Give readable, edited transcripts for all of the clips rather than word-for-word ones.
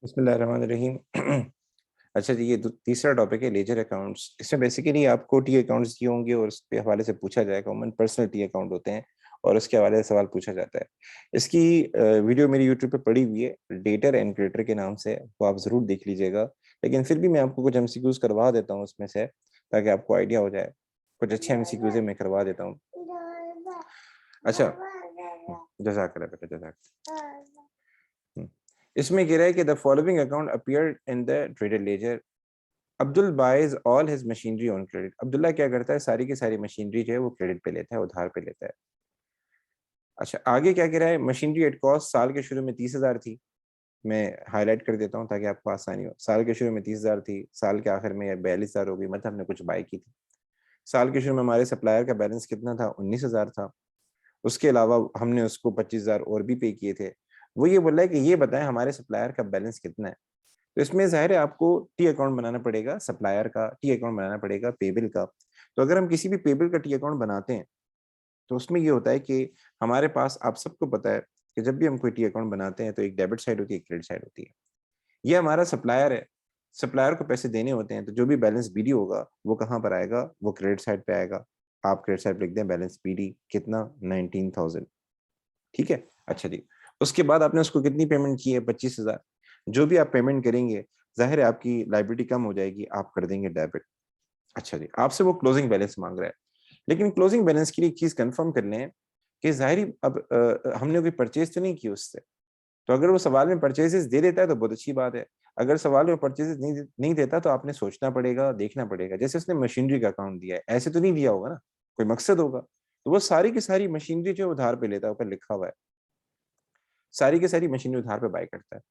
बिस्मिल्लाहिर्रहमानिर्रहीम। अच्छा जी, ये तीसरा टॉपिक है लेजर अकाउंट्स। इसमें बेसिकली आपको टी अकाउंट्स दिए होंगे और उसके हवाले से पूछा जाएगा। उमन पर्सनल टी अकाउंट होते हैं और उसके हवाले से सवाल पूछा जाता है। इसकी वीडियो मेरी यूट्यूब पे पड़ी हुई है, डेटर एंड क्रिएटर के नाम से, वो आप ज़रूर देख लीजिएगा। लेकिन फिर भी मैं आपको कुछ एमसीक्यूज करवा देता हूँ उसमें से, ताकि आपको आइडिया हो जाए। कुछ अच्छे एमसीक्यूज मैं करवा देता हूँ। अच्छा, जज़ाकल्लाह बेटा, जज़ाक। इसमें कह रहा है कि the following account appeared in the traded ledger. Abdul buys all his machinery on credit. Abdullah क्या करता है, सारी की सारी मशीनरी जो है वो क्रेडिट पे लेता है, उधार पे लेता है। अच्छा, आगे क्या कह रहा है, मशीनरी एट कॉस्ट साल के शुरू में 30,000 थी। मैं हाईलाइट कर देता हूँ ताकि आपको आसानी हो। साल के शुरू में 30,000 थी, साल के आखिर में 42,000 हो गई, मतलब हमने कुछ बाय की थी। साल के शुरू में हमारे सप्लायर का बैलेंस कितना था, 19,000 था। उसके अलावा हमने उसको 25,000 और भी पे किए थे। वो ये बोल रहा है कि ये बताएं हमारे सप्लायर का बैलेंस कितना है। तो इसमें ज़ाहिर है आपको टी अकाउंट बनाना पड़ेगा, सप्लायर का टी अकाउंट बनाना पड़ेगा, पेबल का। तो अगर हम किसी भी पेबल का टी अकाउंट बनाते हैं तो उसमें ये होता है कि हमारे पास, आप सबको पता है कि जब भी हम कोई टी अकाउंट बनाते हैं तो एक डेबिट साइड होती है, एक क्रेडिट साइड होती है। ये हमारा सप्लायर है, सप्लायर को पैसे देने होते हैं, तो जो भी बैलेंस बीडी होगा वो कहाँ पर आएगा, वो क्रेडिट साइड पे आएगा। आप क्रेडिट साइड पे लिख दें बैलेंस बीडी कितना, 19,000। ठीक है। अच्छा जी, उसके बाद आपने उसको कितनी पेमेंट की है, 25,000। जो भी आप पेमेंट करेंगे, जाहिर है आपकी लाइबिलिटी कम हो जाएगी, आप कर देंगे डेबिट। अच्छा जी, आपसे वो क्लोजिंग बैलेंस मांग रहा है। लेकिन क्लोजिंग बैलेंस के लिए एक चीज कंफर्म कर लें कि जाहिर अब हमने कोई परचेज तो नहीं की उससे। तो अगर वो सवाल में परचेजेस दे देता है तो बहुत अच्छी बात है। अगर सवाल में परचेजेस नहीं देता तो आपने सोचना पड़ेगा, देखना पड़ेगा। जैसे उसने मशीनरी का अकाउंट दिया है, ऐसे तो नहीं दिया होगा ना, कोई मकसद होगा। तो वो सारी की सारी मशीनरी जो है उधार पे लेता है, ऊपर लिखा हुआ है, सारी की सारी मशीनरी उधार पे बाय करता है।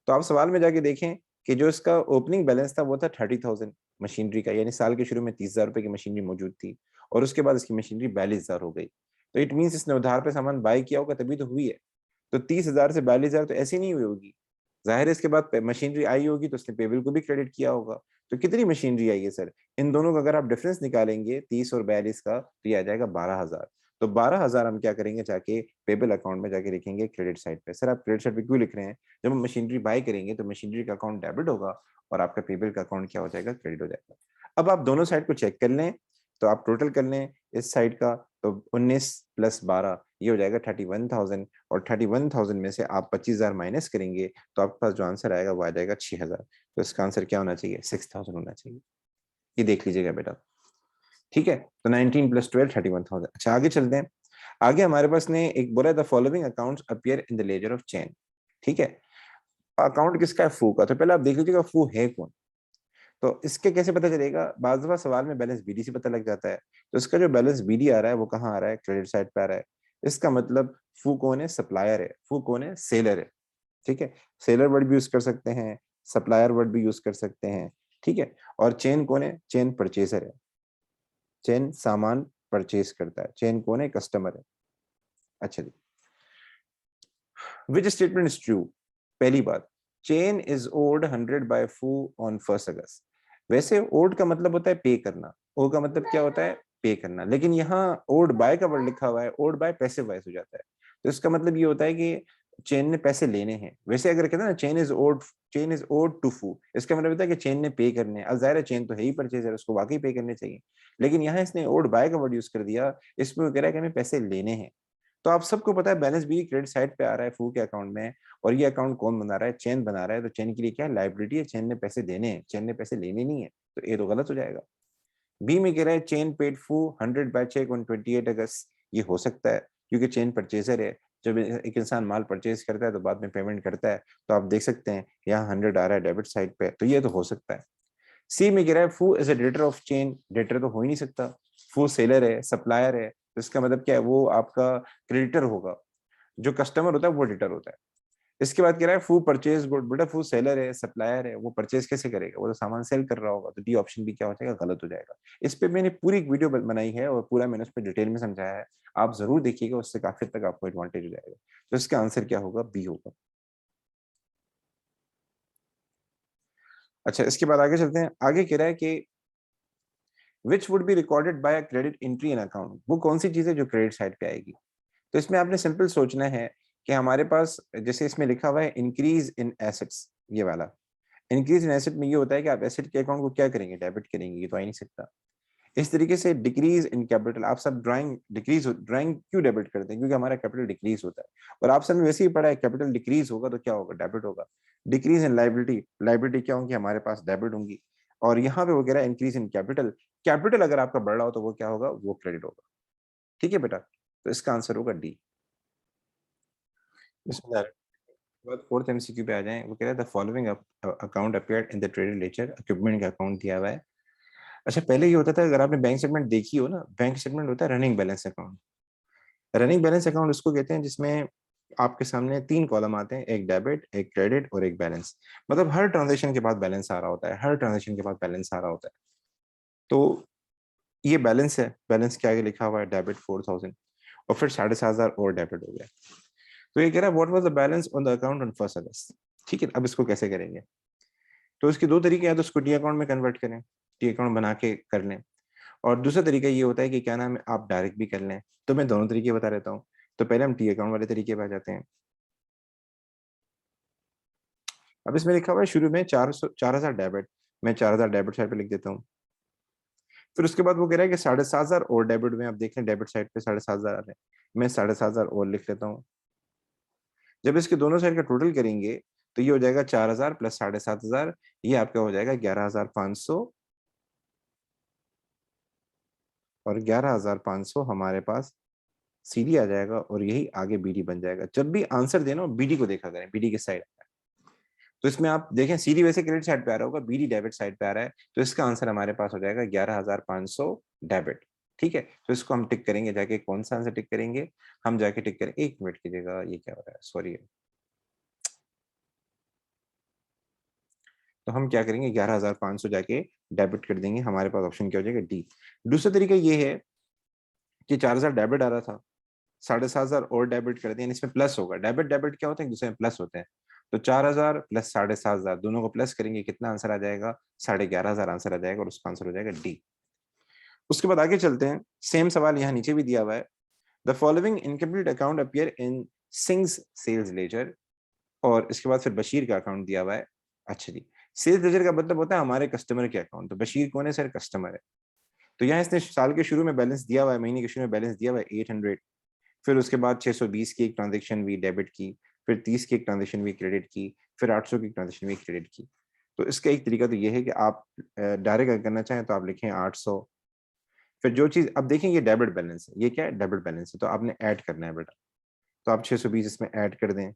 तो आप सवाल में जाके देखें कि जो इसका ओपनिंग बैलेंस था वो था 30,000 मशीनरी का, यानी साल के शुरू में 30,000 रुपए की मशीनरी मौजूद थी और उसके बाद इसकी मशीनरी 42,000 हो गई। तो इट मीन्स इसने उधार पे सामान बाय किया होगा तभी तो हुई है। तो 30,000 से 42,000 तो ऐसी नहीं हुई होगी। जाहिर है इसके बाद मशीनरी आई होगी तो उसने पेबल को भी क्रेडिट किया होगा। तो कितनी मशीनरी आई है सर, इन दोनों का अगर आप डिफरेंस निकालेंगे 30 और 42 का, तो ये आ जाएगा 12,000। तो 12,000 हम क्या करेंगे, जाके पेबल अकाउंट में जाके लिखेंगे क्रेडिट साइड पे। सर आप क्रेडिट साइड पे क्यों लिख रहे हैं, जब हम मशीनरी बाय करेंगे तो मशीनरी का अकाउंट डेबिट होगा और आपका पेबल का अकाउंट क्या हो जाएगा, क्रेडिट हो जाएगा। अब आप दोनों साइड को चेक कर लें, तो आप टोटल कर लें इस साइड का, तो 19 प्लस 12 ये हो जाएगा 31,000। और 31,000 में से आप 25,000 माइनस करेंगे तो आपके पास जो आंसर आएगा वो आ जाएगा 6,000। तो इसका आंसर क्या होना चाहिए, 6,000 होना चाहिए। ये देख लीजिएगा बेटा। ठीक है, तो 19 प्लस 12 31,000। अच्छा, आगे चलते हैं। आगे हमारे पास ने एक बोला, the following accounts appear in the ledger of chain. ठीक है, अकाउंट किसका है, फू का। तो पहले आप देख लीजिएगा फू है कौन। तो इसके कैसे पता चलेगा, बाज़ दफा सवाल में बैलेंस बीडी से पता लग जाता है। तो इसका जो बैलेंस बीडी आ रहा है वो कहाँ आ रहा है, क्रेडिट साइड पे आ रहा है। इसका मतलब फू कौन है, सप्लायर है। फू कौन है, सेलर है। ठीक है, सेलर वर्ड भी यूज कर सकते हैं, सप्लायर वर्ड भी यूज कर सकते हैं। ठीक है, और चेन कौन है, चेन परचेजर है। चेन सामान परचेज करता है, चेन कौन है, कस्टमर है। अच्छा जी, विच स्टेटमेंट इज ट्रू। पहली बात, चेन इज ओड 100 बाय फू ऑन 1 अगस्त। वैसे ओड का मतलब होता है पे करना, ओ का मतलब क्या होता है, पे करना। लेकिन यहाँ ओड बाय का वर्ड लिखा हुआ है, ओड बाय पैसे वाइज हो जाता है। तो इसका मतलब ये होता है कि चेन ने पैसे लेने हैं। वैसे अगर कहते हैं ना chain is odd, chain is odd to फू, इसका मतलब होता है कि चेन ने पे करने हैं। अब जाहिर है चेन तो है ही परचेजर, उसको वाकई पे करने चाहिए। लेकिन यहाँ इसने ओड बाय का वर्ड यूज कर दिया, इसमें वो कह रहा है कि हमें पैसे लेने हैं। तो आप सबको पता है बैलेंस भी क्रेडिट साइड पे आ रहा है फू के अकाउंट में। और ये अकाउंट कौन बना रहा है, चेन बना रहा है। तो चेन के लिए क्या है, लाइबिलिटी है। चेन ने पैसे देने हैं, चेन ने पैसे लेने नहीं है। तो ए तो गलत हो जाएगा। बी में कह रहा है चेन पेड फू 100 बाय चेक ऑन 28 अगस्त। ये हो सकता है क्योंकि चेन परचेजर है। जब एक इंसान माल परचेज करता है तो बाद में पेमेंट करता है। तो आप देख सकते हैं यहाँ 100 आ रहा है डेबिट साइड पे, तो ये तो हो सकता है। सी में कह रहा है फू is a debtor of chain. Debtor तो हो ही नहीं सकता, फू सेलर है, सप्लायर है। तो इसका मतलब क्या है, वो आपका क्रेडिटर होगा। जो कस्टमर होता है वो डेटर होता है। इसके बाद कह रहा है फू परचेज गुड। बेटा फू सेलर है, सप्लायर है, वो परचेज कैसे करेगा, वो तो सामान सेल कर रहा होगा। तो डी ऑप्शन भी क्या हो जाएगा, गलत हो जाएगा। इस पे मैंने पूरी एक वीडियो बनाई है और पूरा मैंने उस पर डिटेल में समझाया है। आप जरूर देखिएगा, उससे काफी हद तक आपको एडवांटेज हो जाएगा। तो इसका आंसर क्या होगा, बी होगा। अच्छा, इसके बाद आगे चलते हैं। आगे कह रहा है कि which would be recorded by a credit entry in account. वो कौन सी चीज है जो क्रेडिट साइड पे आएगी। तो इसमें आपने सिंपल सोचना है कि हमारे पास जैसे इसमें लिखा हुआ है इंक्रीज इन एसेट्स, ये वाला इंक्रीज इन एसेट में ये होता है कि आप एसेट के अकाउंट को क्या करेंगे, डेबिट करेंगे, ये तो आ ही नहीं सकता। इस तरीके से डिक्रीज इन कैपिटल, आप सब ड्राइंग डिक्रीज, ड्राइंग क्यों डेबिट करते हैं, क्योंकि हमारा कैपिटल डिक्रीज होता है। और आप सब ने वैसे ही पढ़ा है कैपिटल डिक्रीज होगा तो क्या होगा, डेबिट होगा। डिक्रीज इन लाइबिलिटी, लाइबिलिटी क्या होंगी, हमारे पास डेबिट होंगी। और यहाँ पे वो कह रहा है इंक्रीज इन कैपिटल, कैपिटल अगर आपका बढ़ रहा हो तो वो क्या होगा, वो क्रेडिट होगा। ठीक है बेटा, तो इसका आंसर होगा डी। इसमें बाद फोर्थ एमसीक्यू पे आ जाएं। वो कह रहा है the following account appeared in the traded ledger, equipment का अकाउंट दिया हुआ है। अच्छा, पहले ये होता था, अगर आपने बैंक स्टेटमेंट देखी हो ना, बैंक स्टेटमेंट होता है running balance account. Running balance account उसको कहते हैं जिसमें आपके सामने 3 कॉलम आते हैं, एक डेबिट, एक क्रेडिट और एक बैलेंस। मतलब हर ट्रांजेक्शन के बाद बैलेंस आ रहा होता है, हर ट्रांजेक्शन के बाद बैलेंस आ रहा होता है। तो ये बैलेंस है, बैलेंस के आगे लिखा हुआ है डेबिट 4000, और फिर 7,500 और डेबिट हो गया। तो ये कह रहा है what was the balance on the account on 1 अगस्त। ठीक है, अब इसको कैसे करेंगे, तो इसके 2 तरीके हैं, तो इसको टी अकाउंट में कन्वर्ट करें, टी अकाउंट बना के कर लें। और दूसरा तरीका ये होता है कि क्या नाम है, आप डायरेक्ट भी कर लें। तो मैं दोनों तरीके बता देता हूँ। तो पहले हम टी अकाउंट वाले तरीके पे आ जाते हैं। अब इसमें लिखा हुआ है शुरू में 4,000 डेबिट, मैं 4,000 डेबिट साइड पे लिख देता हूँ। फिर उसके बाद वो कह रहा है कि 7,500 और डेबिट में, आप देख लें डेबिट साइड पे 7,500 आ रहे हैं, मैं 7,500 और लिख लेता हूँ। जब इसके दोनों साइड का टोटल करेंगे तो ये हो जाएगा 4,000 प्लस 7,500, ये आपका हो जाएगा 11,500। और 11,500 हमारे पास सीडी आ जाएगा, और यही आगे बीडी बन जाएगा। जब भी आंसर देना हो बीडी को देखा करें, बीडी के साइड। तो इसमें आप देखें सीडी वैसे क्रेडिट साइड पे आ रहा होगा, बीडी डेबिट साइड पे आ रहा है, तो इसका आंसर हमारे पास हो जाएगा 11,500 डेबिट। ठीक है, तो इसको हम टिक करेंगे जाके, कौन सा आंसर टिक करेंगे, हम जाके टिक करें, 1 मिनट कीजिएगा, ये क्या हो रहा है, सॉरी। तो हम क्या करेंगे, 11,500 जाके डेबिट कर देंगे, हमारे पास ऑप्शन क्या हो जाएगा, डी। दूसरा तरीका ये है कि 4,000 डेबिट आ रहा था, 7,500 और डेबिट कर दिया, इसमें प्लस होगा। डेबिट डेबिट क्या होता है, एक दूसरे में प्लस होते हैं। तो 4,000 प्लस 7,500 दोनों को प्लस करेंगे, कितना आंसर आ जाएगा, 11,500 आंसर आ जाएगा, और उसका आंसर हो जाएगा डी। उसके बाद आगे चलते हैं, सेम सवाल यहाँ नीचे भी दिया हुआ है। The following incomplete account appear in Singh's sales ledger, और इसके बाद फिर बशीर का अकाउंट दिया हुआ है। अच्छा जी, सेल्स लेजर का मतलब होता है हमारे कस्टमर के अकाउंट। तो बशीर कौन है सर, कस्टमर है। तो यहाँ इसने साल के शुरू में बैलेंस दिया हुआ है, महीने के शुरू में बैलेंस दिया हुआ है 800। फिर उसके बाद 620 की एक ट्रांजेक्शन हुई डेबिट की, फिर 30 की एक ट्रांजेक्शन हुई क्रेडिट की, फिर 800 की ट्रांजेक्शन हुई क्रेडिट की। तो इसका एक तरीका तो ये है कि आप डायरेक्ट अगर करना चाहें तो आप लिखें 800। फिर जो चीज अब देखें, ये डेबिट बैलेंस है, ये क्या है, डेबिट बैलेंस है, तो आपने ऐड करना है बेटा। तो आप 620 इसमें ऐड कर दें।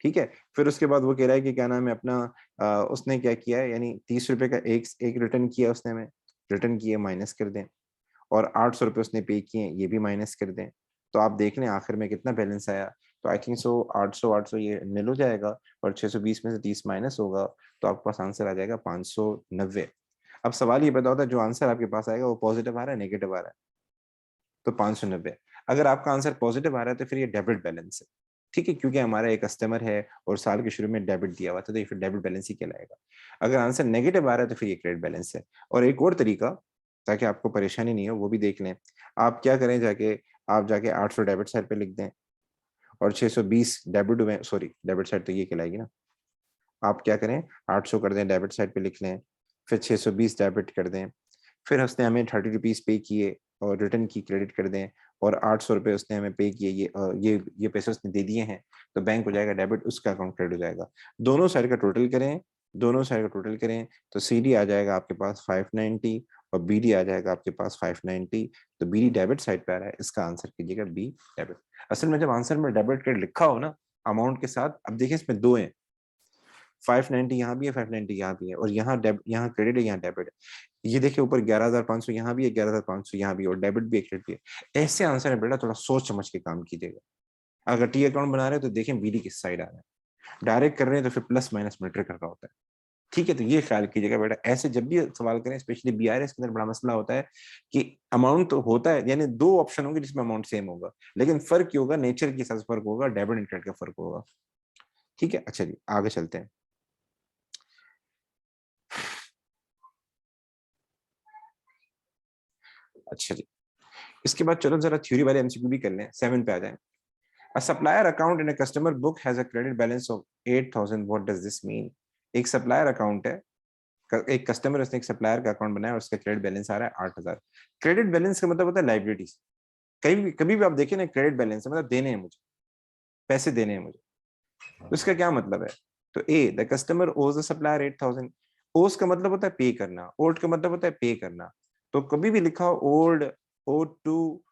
ठीक है, फिर उसके बाद वो कह रहा है कि क्या नाम है अपना, उसने क्या किया है, यानी 30 रुपए का एक एक रिटर्न किया उसने, में रिटर्न किए, माइनस कर दें। और 800 रुपये उसने पे किए, ये भी माइनस कर दें। तो आप देख लें आखिर में कितना बैलेंस आया। तो आई थिंक सो 800 ये निल हो जाएगा, और 620 में से 30 माइनस होगा, तो आपके पास आंसर आ जाएगा 590। अब सवाल ये बता होता है जो आंसर आपके पास आएगा वो पॉजिटिव आ रहा है, नेगेटिव आ रहा है। तो 590, अगर आपका आंसर पॉजिटिव आ रहा है तो फिर ये डेबिट बैलेंस है। ठीक है, क्योंकि हमारा एक कस्टमर है और साल के शुरू में डेबिट दिया हुआ था, तो ये फिर डेबिट बैलेंस ही कहलाएगा। अगर आंसर नेगेटिव आ रहा है तो फिर ये क्रेडिट बैलेंस है। और एक और तरीका, ताकि आपको परेशानी नहीं हो, वो भी देख लें। आप क्या करें, जाके आप जाके 800 डेबिट साइड पे लिख दें, और 620 डेबिट में, सॉरी डेबिट साइड तो ये कहलाएगी ना। आप क्या करें, 800 कर दें, डेबिट साइड पे लिख लें, फिर 620 डेबिट कर दें। फिर उसने हमें 30 रुपीज पे किए और रिटर्न की, क्रेडिट कर दें। और 800 रुपये उसने हमें पे किए, ये पैसे उसने दे दिए हैं, तो बैंक हो जाएगा डेबिट, उसका अकाउंट क्रेडिट हो जाएगा। दोनों साइड का टोटल करें, दोनों साइड का टोटल करें, तो सीडी आ जाएगा आपके पास 590, और बीडी आ जाएगा आपके पास 590। तो बीडी डेबिट साइड पे आ रहा है, इसका आंसर कीजिएगा बी, डेबिट। असल में जब आंसर में डेबिट क्रेडिट लिखा हो ना अमाउंट के साथ, अब देखिए इसमें दो हैं, 590 यहाँ भी है, 590 यहाँ भी है, और यहाँ क्रेडिट है, यहाँ डेबिट है। ये देखिए ऊपर 11,500 यहाँ भी है, 11,500 यहाँ भी है, और डेबिट भी है, क्रेडिट भी है। ऐसे आंसर है बेटा, थोड़ा सोच समझ के काम कीजिएगा। अगर टी अकाउंट बना रहे हो तो देखें बीडी किस साइड आ रहा है, डायरेक्ट कर रहे हैं तो फिर प्लस माइनस मैटर कर रहा होता है। ठीक है, तो ये ख्याल कीजिएगा बेटा, ऐसे जब भी सवाल करें, स्पेशली बीआरएस के अंदर बड़ा मसला होता है कि अमाउंट तो होता है, यानी दो ऑप्शन होंगे जिसमें अमाउंट सेम होगा, लेकिन फर्क क्या होगा, नेचर के हिसाब से फर्क होगा, डेबिट एंड क्रेडिट का फर्क होगा। ठीक है, अच्छा जी आगे चलते हैं। अच्छा जी, इसके बाद चलो जरा थ्योरी वाले एमसीक्यू भी कर लें, 7 पे आ जाए। A supplier account in a customer book has a credit balance of 8,000. What does this mean? एक सप्लायर अकाउंट है, एक कस्टमर, उसने एक सप्लायर का अकाउंट बनाया और उसका क्रेडिट बैलेंस आ रहा है 8,000। क्रेडिट बैलेंस का मतलब होता है लाइबिलिटीज। कभी भी आप देखें ना, क्रेडिट बैलेंस मतलब देने हैं मुझे, पैसे देने हैं मुझे। तो इसका क्या मतलब है? तो ए, द कस्टमर ओज द सप्लायर 8,000। ओज का मतलब होता है पे करना, ओल्ड का मतलब होता है पे करना। तो कभी भी लिखा हो ओल्ड, ओड टू,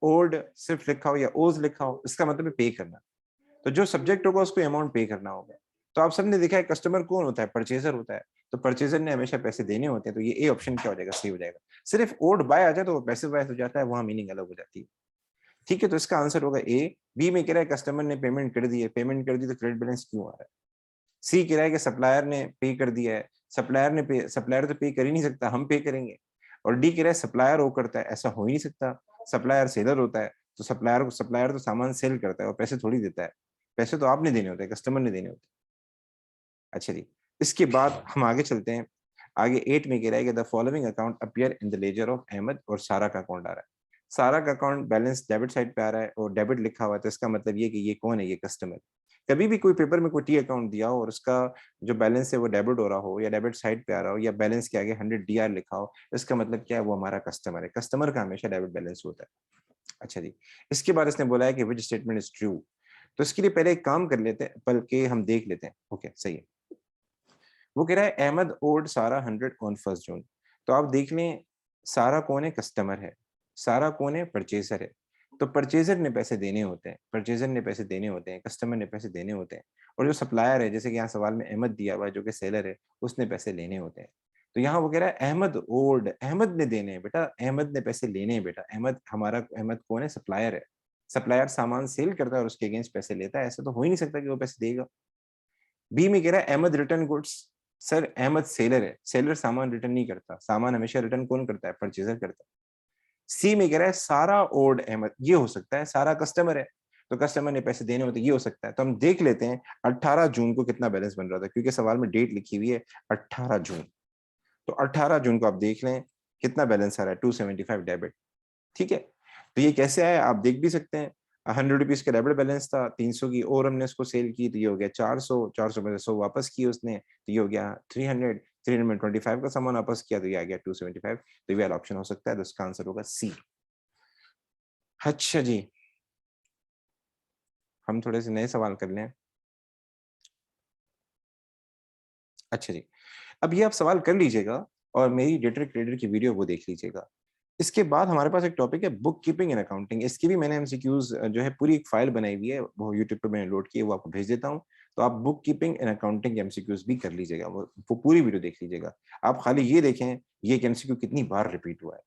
ओल्ड सिर्फ लिखा हो या ओज लिखा हो, इसका मतलब है पे करना। तो जो सब्जेक्ट होगा उसको अमाउंट पे करना होगा। तो आप सबने देखा है कस्टमर कौन होता है? परचेजर होता है। तो परचेजर ने हमेशा पैसे देने होते हैं, तो ये ए ऑप्शन क्या हो जाएगा? सही हो जाएगा। सिर्फ ओड बाय आ जाए तो वो पैसे बाय हो जाता है, वहां मीनिंग अलग हो जाती है। ठीक है, तो इसका आंसर होगा ए। बी में कह रहा है कस्टमर ने पेमेंट कर दी है, पेमेंट कर दी तो क्रेडिट बैलेंस क्यों आ रहा है? सी कह रहा है कि सप्लायर ने पे कर दिया है, सप्लायर तो पे कर ही नहीं सकता, हम पे करेंगे। और डी कह रहा है सप्लायर वो करता है, ऐसा हो ही नहीं सकता, सप्लायर सेलर होता है। तो सप्लायर तो सामान सेल करता है और पैसे थोड़ी देता है, पैसे तो आपने देने होते हैं, कस्टमर ने देने होते हैं। अच्छा जी, इसके बाद हम आगे चलते हैं। आगे 8 में कह रहा है कि the following account appear in the ledger of Ahmad, और सारा का अकाउंट आ रहा है। सारा का अकाउंट बैलेंस डेबिट साइड पे आ रहा है और डेबिट लिखा हुआ है, तो इसका मतलब ये कि ये कौन है? ये कस्टमर। कभी भी कोई पेपर में कोई टी अकाउंट दिया हो और उसका जो बैलेंस है वो डेबिट हो रहा हो या डेबिट साइड पे आ रहा हो या बैलेंस के आगे 100 डीआर लिखा हो, इसका मतलब क्या है? वो हमारा कस्टमर है। कस्टमर का हमेशा डेबिट बैलेंस होता है। अच्छा जी, इसके बाद इसने बोला है कि विच स्टेटमेंट इज ट्रू। तो इसके लिए पहले एक काम कर लेते हैं, बल्कि हम देख लेते हैं। ओके, सही है। वो कह रहा है अहमद ओड सारा 100 ऑन 1 जून। तो आप देख लें, सारा कौन है? कस्टमर है। सारा कौन है? परचेजर है। तो परचेजर ने पैसे देने होते हैं, परचेजर ने पैसे देने होते हैं, कस्टमर ने पैसे देने होते हैं। और जो सप्लायर है, जैसे कि यहाँ सवाल में अहमद दिया हुआ है जो कि सेलर है, उसने पैसे लेने होते हैं। तो यहाँ वो कह रहा है अहमद ओल्ड, अहमद ने देने हैं बेटा, अहमद ने पैसे लेने हैं बेटा। अहमद कौन है? सप्लायर है। सप्लायर सामान सेल करता है और उसके अगेंस्ट पैसे लेता है, ऐसा तो हो ही नहीं सकता कि वो पैसे देगा। बी में कह रहा है Ahmad return goods. Sir, Ahmad seller है, सेलर सामान रिटर्न नहीं करता, सामान हमेशा रिटर्न कौन करता है? परचेजर करता है। सी में कह रहा है सारा ओल्ड अहमद, ये हो सकता है, सारा कस्टमर है तो कस्टमर ने पैसे देने होते, ये हो सकता है। तो हम देख लेते हैं 18 जून को कितना बैलेंस बन रहा था, क्योंकि सवाल में डेट लिखी हुई है 18 जून। तो 18 जून को आप देख लें कितना बैलेंस आ रहा है, 275 डेबिट। ठीक है, तो ये कैसे आया आप देख भी सकते हैं। 100 रुपीज का डेबिट बैलेंस था, 300 की और हमने उसको सेल की तो ये हो गया 400, 400 में से 100 वापस किए उसने तो ये हो गया 300, 325 का सामान वापस किया तो ये आ गया 275। तो ये वाला ऑप्शन हो सकता है, तो इसका आंसर होगा सी। अच्छा जी, हम थोड़े से नए सवाल कर लें। अच्छा जी, अब ये आप सवाल कर लीजिएगा और मेरी डेटर क्रेडिटर की वीडियो वो देख लीजिएगा। इसके बाद हमारे पास एक टॉपिक है बुक कीपिंग इन अकाउंटिंग। इसकी भी मैंने एमसीक्यूज जो है पूरी एक फाइल बनाई हुई है, वो यूट्यूब पे मैंने लोड की है, वो आपको भेज देता हूँ। तो आप book keeping in accounting MCQs भी कर लीजिएगा, वो पूरी वीडियो देख लीजिएगा। आप खाली ये देखें ये एमसीक्यू कितनी बार रिपीट हुआ है,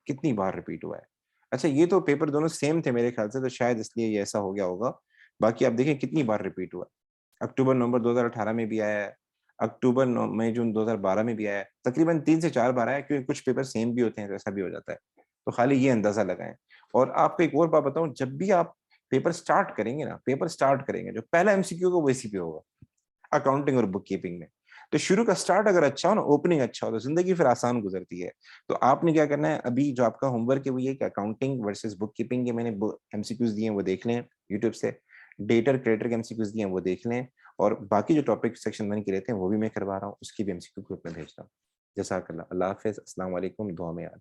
कितनी बार रिपीट हुआ है। अच्छा, ये तो पेपर दोनों सेम थे मेरे ख्याल से, तो शायद इसलिए ये ऐसा हो गया होगा। बाकी आप देखें कितनी बार रिपीट हुआ है। अक्टूबर नवंबर 2018 में भी आया है, अक्टूबर मई जून 2012 में भी आया है, तकरीबन 3 से 4 बार आया, क्योंकि कुछ पेपर सेम भी होते हैं तो ऐसा भी हो जाता है। तो खाली ये अंदाजा लगाएं। और आपको एक और बात बताऊं, जब भी आप पेपर स्टार्ट करेंगे ना, पेपर स्टार्ट करेंगे, जो पहला एमसीक्यू होगा वो इसी पे होगा, अकाउंटिंग और बुक कीपिंग में। तो शुरू का स्टार्ट अगर अच्छा हो ना, ओपनिंग अच्छा हो, तो जिंदगी फिर आसान गुजरती है। तो आपने क्या करना है, अभी जो आपका होमवर्क है वो ये कि अकाउंटिंग वर्सेस बुक कीपिंग के मैंने एमसीक्यूज दिए हैं वो देख लें यूट्यूब से। डेटर क्रेडिटर के एमसीक्यूज दिए हैं वो देख लें। और बाकी जो टॉपिक सेक्शन 1 के रहते हैं वो भी मैं करवा रहा हूँ, उसकी भी एमसीक्यू ग्रुप में भेज रहा हूँ। जज़ाकल्लाह, अल्लाह हाफिज़, अस्सलाम वालेकुम, दुआ में याद।